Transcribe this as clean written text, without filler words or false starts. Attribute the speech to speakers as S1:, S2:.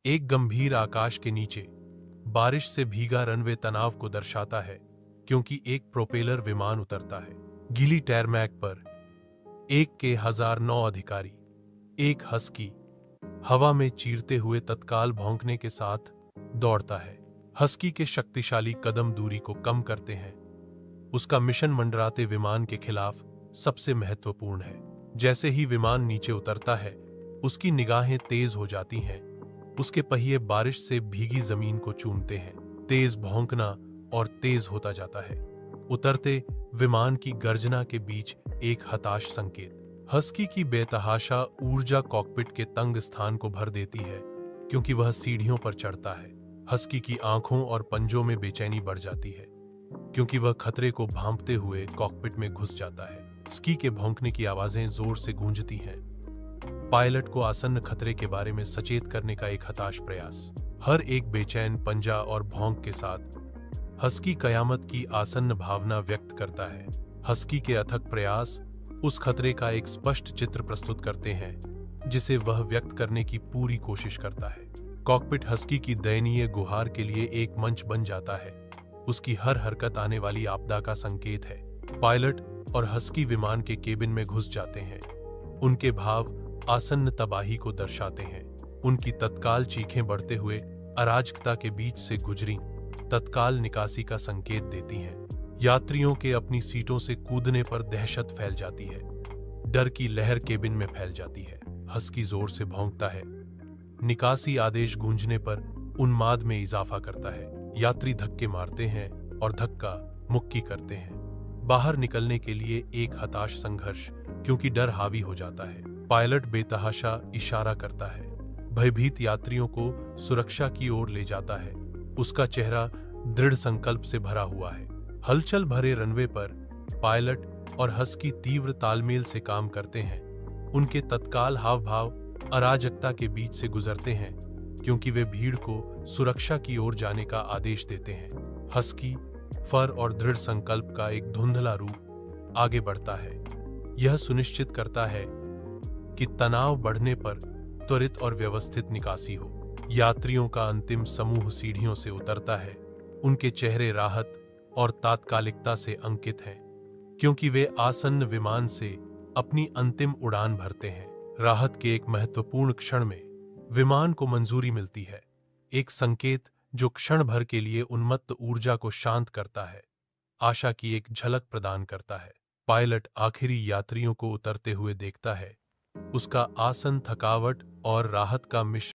S1: एक गंभीर आकाश के नीचे बारिश से भीगा रनवे तनाव को दर्शाता है, क्योंकि एक प्रोपेलर विमान उतरता है। गीली टैरमैक पर एक के 1009 अधिकारी, एक हस्की हवा में चीरते हुए तत्काल भौंकने के साथ दौड़ता है। हस्की के शक्तिशाली कदम दूरी को कम करते हैं। उसका मिशन मंडराते विमान के खिलाफ सबसे महत्वपूर्ण है। जैसे ही विमान नीचे उतरता है, उसकी निगाहें तेज हो जाती हैं। उसके पहिए बारिश से भीगी जमीन को चूमते हैं। तेज भौंकना और तेज होता जाता है। उतरते विमान की गर्जना के बीच एक हताश संकेत। हस्की की बेतहाशा ऊर्जा कॉकपिट के तंग स्थान को भर देती है, क्योंकि वह सीढ़ियों पर चढ़ता है। हस्की की आंखों और पंजों में बेचैनी बढ़ जाती है, क्योंकि वह खतरे को भांपते हुए कॉकपिट में घुस जाता है। स्की के भौंकने की आवाजें जोर से गूंजती हैं, पायलट को आसन्न खतरे के बारे में सचेत करने का एक हताश प्रयास। हर एक बेचैन पंजा और भौंक के साथ हस्की कयामत की आसन्न भावना व्यक्त करता है। हस्की के अथक प्रयास उस खतरे का एक स्पष्ट चित्र प्रस्तुत करते हैं, जिसे वह व्यक्त करने की पूरी कोशिश करता है। कॉकपिट हस्की की दयनीय गुहार के लिए एक मंच बन जाता है। उसकी हर हरकत आने वाली आपदा का संकेत है। पायलट और हस्की विमान के केबिन में घुस जाते हैं। उनके भाव आसन्न तबाही को दर्शाते हैं। उनकी तत्काल चीखें बढ़ते हुए अराजकता के बीच से गुजरी तत्काल निकासी का संकेत देती हैं। यात्रियों के अपनी सीटों से कूदने पर दहशत फैल जाती है। डर की लहर केबिन में फैल जाती है। हस्की जोर से भौंकता है। निकासी आदेश गूंजने पर उन्माद में इजाफा करता है। यात्री धक्के मारते हैं और धक्का मुक्की करते हैं। बाहर निकलने के लिए एक हताश संघर्ष, क्योंकि डर हावी हो जाता है। पायलट बेतहाशा इशारा करता है। भयभीत यात्रियों को सुरक्षा की ओर ले जाता है। उसका चेहरा दृढ़ संकल्प से भरा हुआ है। हलचल भरे रनवे पर पायलट और हस्की तीव्र तालमेल से काम करते हैं। उनके तत्काल हाव भाव अराजकता के बीच से गुजरते हैं, क्योंकि वे भीड़ को सुरक्षा की ओर जाने का आदेश देते हैं। हस्की फर और दृढ़ संकल्प का एक धुंधला रूप आगे बढ़ता है। यह सुनिश्चित करता है कि तनाव बढ़ने पर त्वरित और व्यवस्थित निकासी हो। यात्रियों का अंतिम समूह सीढ़ियों से उतरता है। उनके चेहरे राहत और तात्कालिकता से अंकित हैं, क्योंकि वे आसन्न विमान से अपनी अंतिम उड़ान भरते हैं। राहत के एक महत्वपूर्ण क्षण में विमान को मंजूरी मिलती है, एक संकेत जो क्षण भर के लिए उन्मत्त ऊर्जा को शांत करता है, आशा की एक झलक प्रदान करता है। पायलट आखिरी यात्रियों को उतरते हुए देखता है। उसका आसन थकावट और राहत का मिश्रण